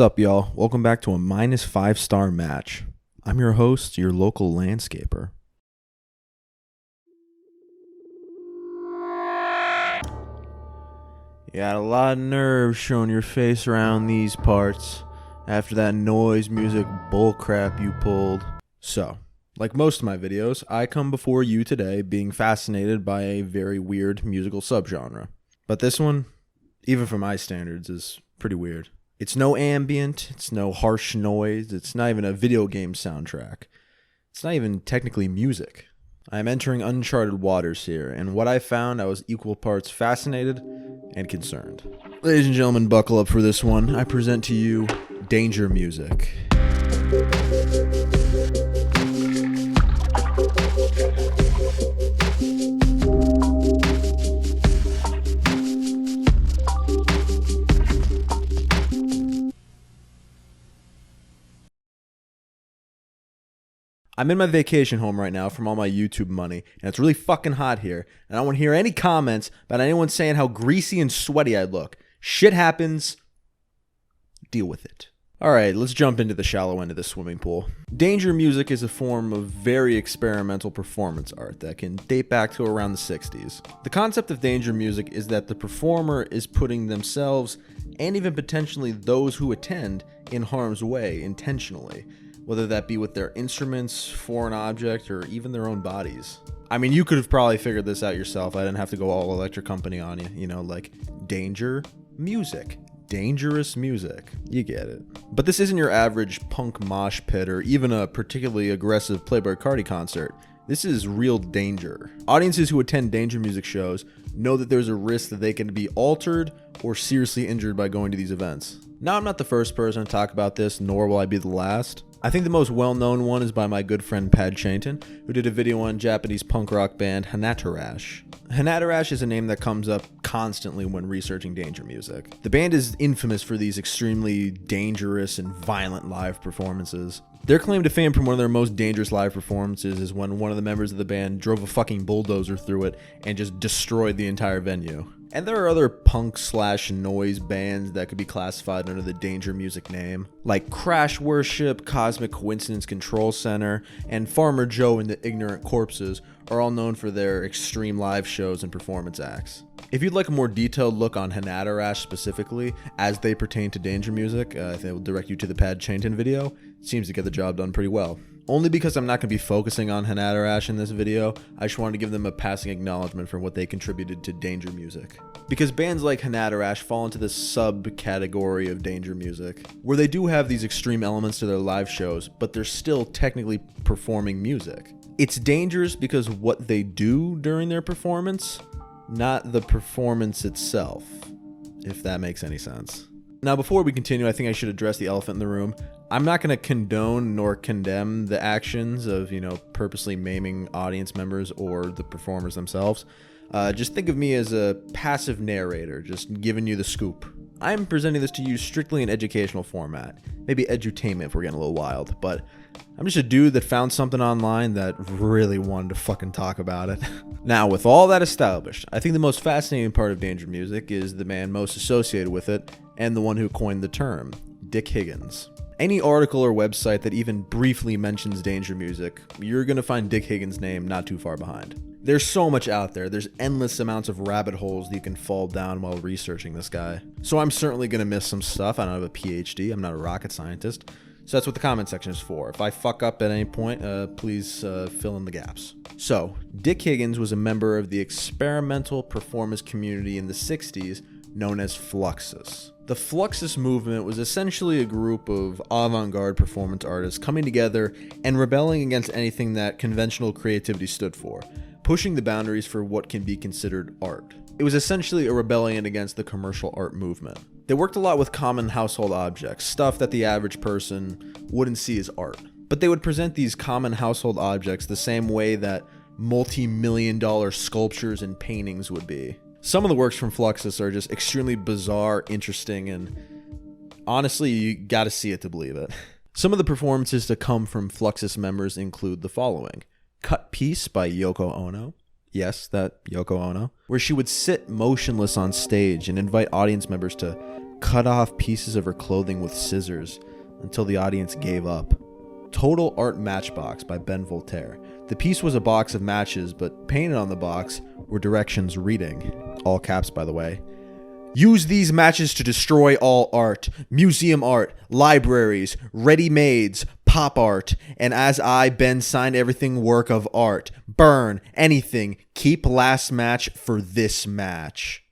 up, y'all? Welcome back to a -5-star match. I'm your host, your local landscaper. You got a lot of nerve showing your face around these parts after that noise music bullcrap you pulled. So, like most of my videos, I come before you today being fascinated by a very weird musical subgenre. But this one, even for my standards, is pretty weird. It's no ambient, it's no harsh noise, it's not even a video game soundtrack. It's not even technically music. I am entering uncharted waters here, and what I found, I was equal parts fascinated and concerned. Ladies and gentlemen, buckle up for this one. I present to you danger music. I'm in my vacation home right now from all my YouTube money, and it's really fucking hot here, and I don't want to hear any comments about anyone saying how greasy and sweaty I look. Shit happens. Deal with it. Alright, let's jump into the shallow end of the swimming pool. Danger music is a form of very experimental performance art that can date back to around the 60s. The concept of danger music is that the performer is putting themselves, and even potentially those who attend, in harm's way intentionally. Whether that be with their instruments, foreign object, or even their own bodies. I mean, you could have probably figured this out yourself. I didn't have to go all electric company on you. You know, like danger music. Dangerous music. You get it. But this isn't your average punk mosh pit or even a particularly aggressive Playboi Carti concert. This is real danger. Audiences who attend danger music shows know that there's a risk that they can be altered or seriously injured by going to these events. Now, I'm not the first person to talk about this, nor will I be the last. I think the most well-known one is by my good friend Pad Chainton, who did a video on Japanese punk rock band Hanatarash. Hanatarash is a name that comes up constantly when researching danger music. The band is infamous for these extremely dangerous and violent live performances. Their claim to fame from one of their most dangerous live performances is when one of the members of the band drove a fucking bulldozer through it and just destroyed the entire venue. And there are other punk/noise bands that could be classified under the danger music name, like Crash Worship, Cosmic Coincidence Control Center, and Farmer Joe and the Ignorant Corpses are all known for their extreme live shows and performance acts. If you'd like a more detailed look on Hanatarash specifically, as they pertain to danger music, I think I will direct you to the Pad Chainton video. It seems to get the job done pretty well. Only because I'm not going to be focusing on Hanatarash in this video, I just wanted to give them a passing acknowledgement for what they contributed to danger music. Because bands like Hanatarash fall into this subcategory of danger music, where they do have these extreme elements to their live shows, but they're still technically performing music. It's dangerous because of what they do during their performance, not the performance itself, if that makes any sense. Now, before we continue, I think I should address the elephant in the room. I'm not going to condone nor condemn the actions of, purposely maiming audience members or the performers themselves. Just think of me as a passive narrator, just giving you the scoop. I'm presenting this to you strictly in educational format. Maybe edutainment if we're getting a little wild, but I'm just a dude that found something online that really wanted to fucking talk about it. Now, with all that established, I think the most fascinating part of danger music is the man most associated with it, and the one who coined the term, Dick Higgins. Any article or website that even briefly mentions danger music, you're going to find Dick Higgins' name not too far behind. There's so much out there. There's endless amounts of rabbit holes that you can fall down while researching this guy. So I'm certainly going to miss some stuff. I don't have a PhD. I'm not a rocket scientist. So that's what the comment section is for. If I fuck up at any point, please fill in the gaps. So, Dick Higgins was a member of the experimental performance community in the 60s known as Fluxus. The Fluxus movement was essentially a group of avant-garde performance artists coming together and rebelling against anything that conventional creativity stood for, pushing the boundaries for what can be considered art. It was essentially a rebellion against the commercial art movement. They worked a lot with common household objects, stuff that the average person wouldn't see as art. But they would present these common household objects the same way that multi-million-dollar sculptures and paintings would be. Some of the works from Fluxus are just extremely bizarre, interesting, and honestly, you gotta see it to believe it. Some of the performances to come from Fluxus members include the following. Cut Piece by Yoko Ono. Yes, that Yoko Ono. Where she would sit motionless on stage and invite audience members to cut off pieces of her clothing with scissors until the audience gave up. Total Art Matchbox by Ben Voltaire. The piece was a box of matches, but painted on the box were directions reading, all caps by the way, "Use these matches to destroy all art, museum art, libraries, ready-mades, pop art, and as I, Ben, signed everything work of art. Burn anything. Keep last match for this match."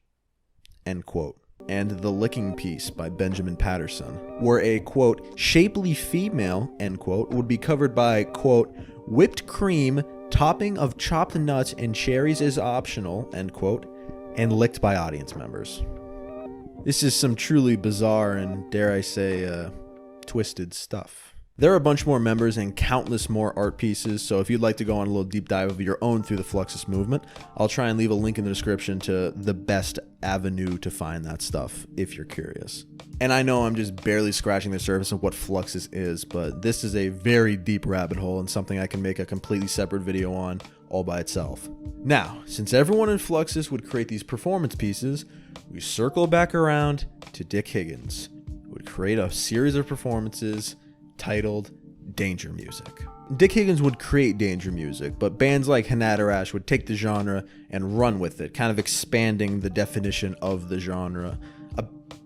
End quote. And The Licking Piece by Benjamin Patterson, where a, quote, "shapely female," end quote, would be covered by, quote, "whipped cream, topping of chopped nuts and cherries is optional," end quote, and licked by audience members. This is some truly bizarre and, dare I say, twisted stuff. There are a bunch more members and countless more art pieces, so if you'd like to go on a little deep dive of your own through the Fluxus movement, I'll try and leave a link in the description to the best avenue to find that stuff if you're curious. And I know I'm just barely scratching the surface of what Fluxus is, but this is a very deep rabbit hole and something I can make a completely separate video on all by itself. Now, since everyone in Fluxus would create these performance pieces, we circle back around to Dick Higgins, who would create a series of performances titled Danger Music. Dick Higgins would create danger music, but bands like Hanatarash would take the genre and run with it, kind of expanding the definition of the genre, a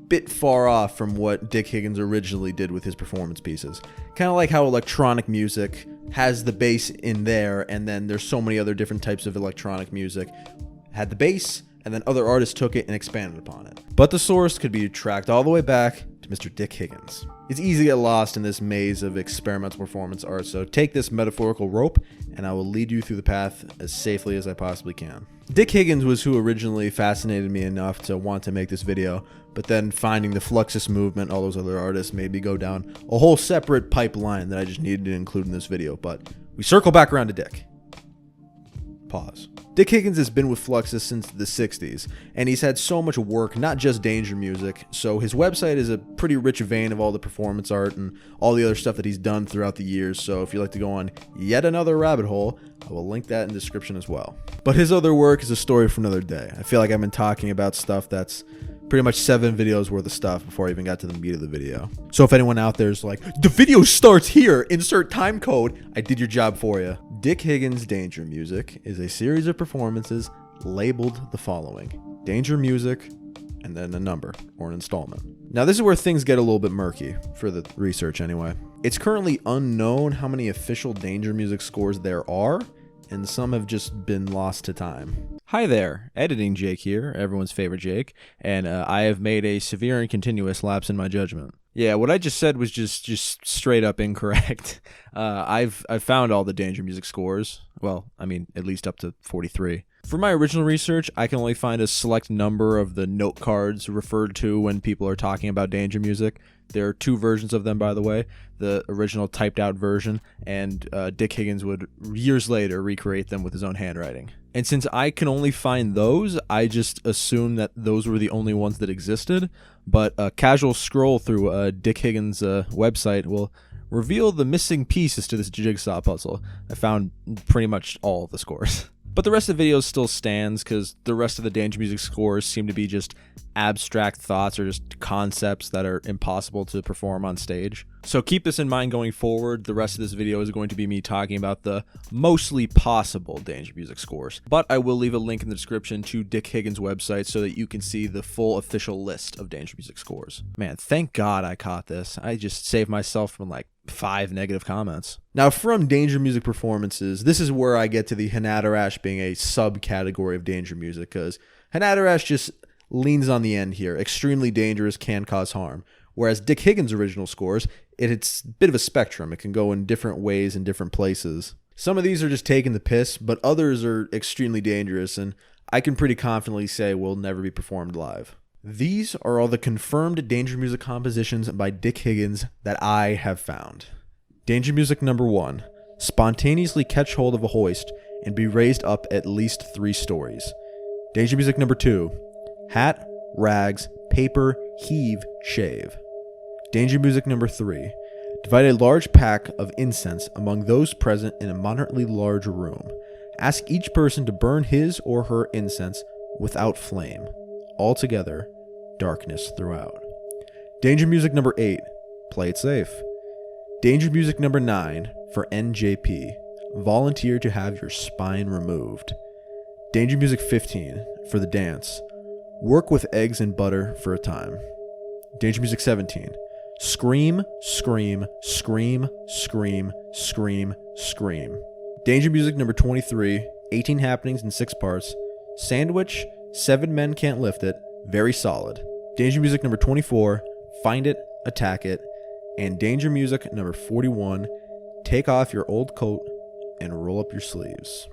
bit far off from what Dick Higgins originally did with his performance pieces. Kind of like how electronic music has the bass in there, and then there's so many other different types of electronic music. Had the bass, and then other artists took it and expanded upon it. But the source could be tracked all the way back to Mr. Dick Higgins. It's easy to get lost in this maze of experimental performance art, so take this metaphorical rope and I will lead you through the path as safely as I possibly can. Dick Higgins was who originally fascinated me enough to want to make this video, but then finding the Fluxus movement, all those other artists, made me go down a whole separate pipeline that I just needed to include in this video, but we circle back around to Dick. Pause. Dick Higgins has been with Fluxus since the 60s, and he's had so much work, not just danger music, so his website is a pretty rich vein of all the performance art and all the other stuff that he's done throughout the years, so if you'd like to go on yet another rabbit hole, I will link that in the description as well. But his other work is a story for another day. I feel like I've been talking about stuff that's pretty much 7 videos worth of stuff before I even got to the meat of the video. So if anyone out there is like, "The video starts here, insert time code," I did your job for you. Dick Higgins' Danger Music is a series of performances labeled the following: Danger Music, and then a number, or an installment. Now this is where things get a little bit murky, for the research anyway. It's currently unknown how many official Danger Music scores there are, and some have just been lost to time. Hi there, Editing Jake here, everyone's favorite Jake, and I have made a severe and continuous lapse in my judgment. Yeah, what I just said was just straight up incorrect. I've found all the Danger Music scores. Well, I mean, at least up to 43. For my original research, I can only find a select number of the note cards referred to when people are talking about Danger Music. There are 2 versions of them, by the way. The original typed out version, and Dick Higgins would years later recreate them with his own handwriting. And since I can only find those, I just assumed that those were the only ones that existed. But a casual scroll through Dick Higgins' website will reveal the missing pieces to this jigsaw puzzle. I found pretty much all of the scores. But the rest of the video still stands because the rest of the Danger Music scores seem to be just abstract thoughts or just concepts that are impossible to perform on stage. So keep this in mind going forward. The rest of this video is going to be me talking about the mostly possible Danger Music scores. But I will leave a link in the description to Dick Higgins' website so that you can see the full official list of Danger Music scores. Man, thank God I caught this. I just saved myself from like 5 negative comments. Now from Danger Music performances, this is where I get to the Hanatarash being a subcategory of Danger Music, because Hanatarash just leans on the end here. Extremely dangerous, can cause harm. Whereas Dick Higgins' original scores, it's a bit of a spectrum. It can go in different ways in different places. Some of these are just taking the piss, but others are extremely dangerous, and I can pretty confidently say will never be performed live. These are all the confirmed Danger Music compositions by Dick Higgins that I have found. Danger Music number 1. Spontaneously catch hold of a hoist and be raised up at least 3 stories. Danger Music number 2. Hat, rags, paper, heave, shave. Danger Music number 3. Divide a large pack of incense among those present in a moderately large room. Ask each person to burn his or her incense without flame. Altogether, darkness throughout. Danger music number 8, play it safe. Danger music number 9 for NJP, volunteer to have your spine removed. Danger music 15 for the dance, work with eggs and butter for a time. Danger music 17, scream, scream, scream, scream, scream, scream. Danger music number 23, 18 happenings in 6 parts, sandwich, 7 men can't lift it, very solid. Danger music number 24, find it, attack it. And danger music number 41, take off your old coat and roll up your sleeves.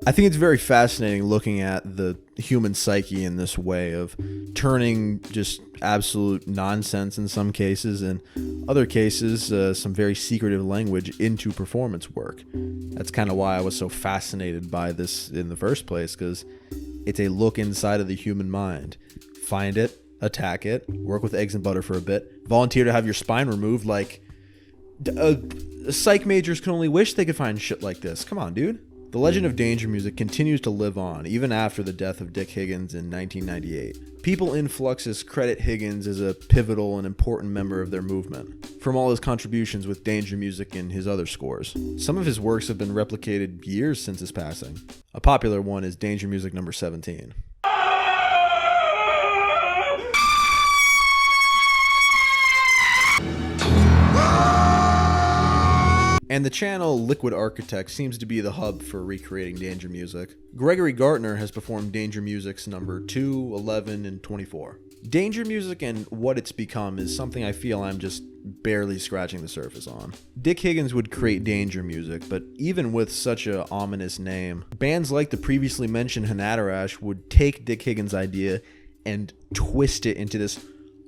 I think it's very fascinating looking at the human psyche in this way of turning just absolute nonsense in some cases, and other cases, some very secretive language into performance work. That's kind of why I was so fascinated by this in the first place, because it's a look inside of the human mind. Find it, attack it, work with eggs and butter for a bit, volunteer to have your spine removed. Like, psych majors can only wish they could find shit like this. Come on, dude. The legend of danger music continues to live on, even after the death of Dick Higgins in 1998. People in Fluxus credit Higgins as a pivotal and important member of their movement, from all his contributions with danger music and his other scores. Some of his works have been replicated years since his passing. A popular one is danger music number 17. And the channel Liquid Architect seems to be the hub for recreating danger music. Gregory Gartner has performed danger music's number 2, 11, and 24. Danger music and what it's become is something I feel I'm just barely scratching the surface on. Dick Higgins would create danger music, but even with such a ominous name, bands like the previously mentioned Hanatarash would take Dick Higgins' idea and twist it into this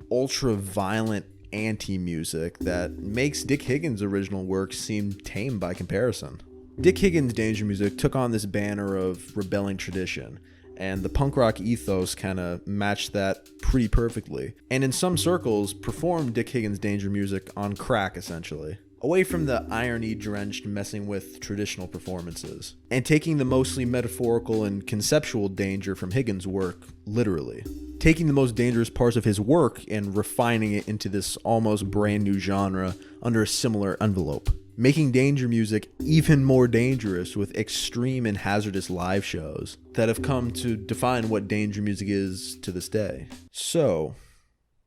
ultra-violent anti-music that makes Dick Higgins' original work seem tame by comparison. Dick Higgins' danger music took on this banner of rebelling tradition, and the punk rock ethos kind of matched that pretty perfectly, and in some circles performed Dick Higgins' danger music on crack, essentially, away from the irony-drenched messing with traditional performances, and taking the mostly metaphorical and conceptual danger from Higgins' work literally. Taking the most dangerous parts of his work and refining it into this almost brand new genre under a similar envelope. Making danger music even more dangerous with extreme and hazardous live shows that have come to define what danger music is to this day. So,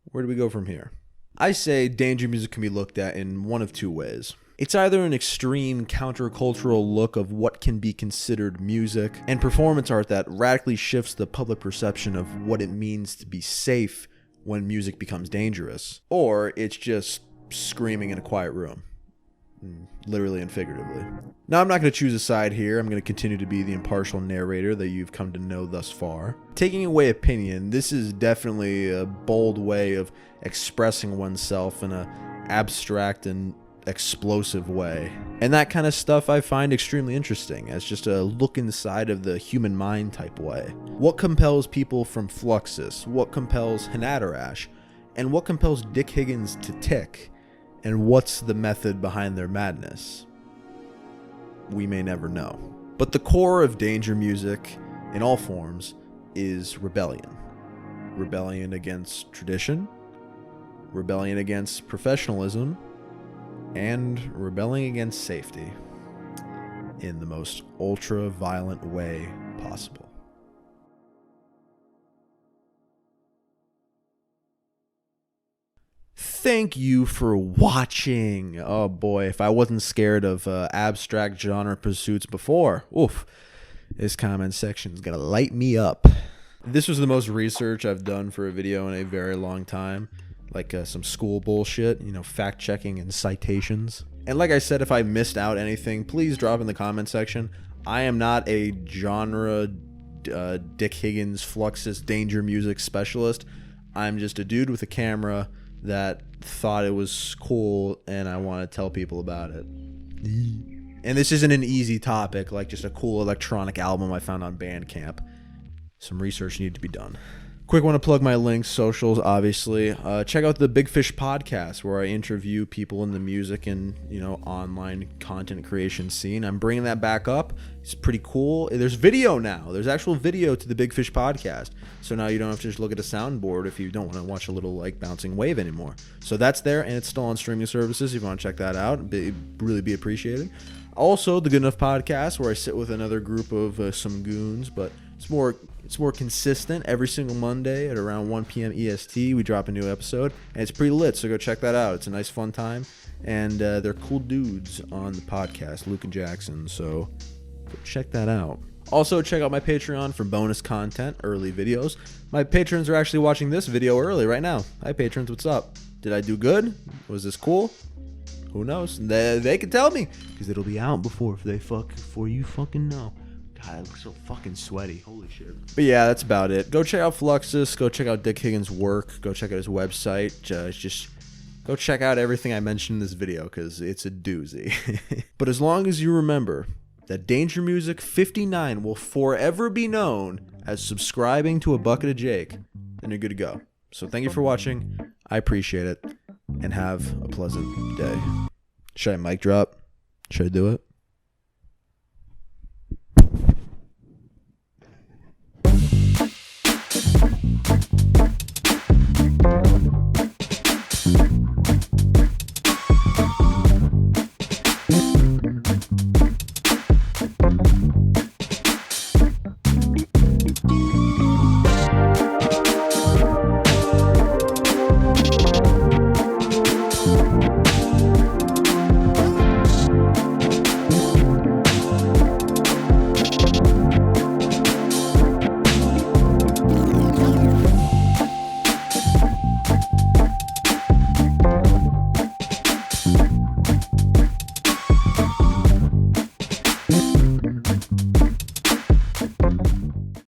where do we go from here? I say danger music can be looked at in one of two ways. It's either an extreme countercultural look of what can be considered music and performance art that radically shifts the public perception of what it means to be safe when music becomes dangerous, or it's just screaming in a quiet room, literally and figuratively. Now, I'm not going to choose a side here. I'm going to continue to be the impartial narrator that you've come to know thus far. Taking away opinion, this is definitely a bold way of expressing oneself in an abstract and explosive way, and that kind of stuff I find extremely interesting as just a look inside of the human mind type way. What compels people from Fluxus? What compels Hanatarash? And what compels Dick Higgins to tick? And what's the method behind their madness? We may never know. But the core of danger music in all forms is rebellion. Rebellion against tradition, rebellion against professionalism, and rebelling against safety in the most ultra-violent way possible. Thank you for watching. Oh boy, if I wasn't scared of abstract genre pursuits before, oof, this comment section's gonna light me up. This was the most research I've done for a video in a very long time. Like some school bullshit, fact-checking and citations. And like I said, if I missed out anything, please drop in the comment section. I am not a genre Dick Higgins Fluxus danger music specialist. I'm just a dude with a camera that thought it was cool and I want to tell people about it. And this isn't an easy topic, like just a cool electronic album I found on Bandcamp. Some research needed to be done. Quick want to plug my links, socials, obviously. Check out the Big Fish podcast, where I interview people in the music and, online content creation scene. I'm bringing that back up. It's pretty cool. There's video now. There's actual video to the Big Fish podcast. So now you don't have to just look at a soundboard if you don't want to watch a little bouncing wave anymore. So that's there, and it's still on streaming services. If you want to check that out, it'd really be appreciated. Also, the Good Enough podcast, where I sit with another group of some goons, but it's more consistent. Every single Monday at around 1 p.m. EST, we drop a new episode, and it's pretty lit, so go check that out. It's a nice, fun time, and they're cool dudes on the podcast, Luke and Jackson, so go check that out. Also, check out my Patreon for bonus content, early videos. My patrons are actually watching this video early right now. Hi, patrons, what's up? Did I do good? Was this cool? Who knows? They can tell me, because it'll be out before you fucking know. God, I look so fucking sweaty. Holy shit. But yeah, that's about it. Go check out Fluxus. Go check out Dick Higgins' work. Go check out his website. Just go check out everything I mentioned in this video, because it's a doozy. But as long as you remember that Danger Music 59 will forever be known as subscribing to a bucket of Jake, then you're good to go. So thank you for watching. I appreciate it. And have a pleasant day. Should I mic drop? Should I do it?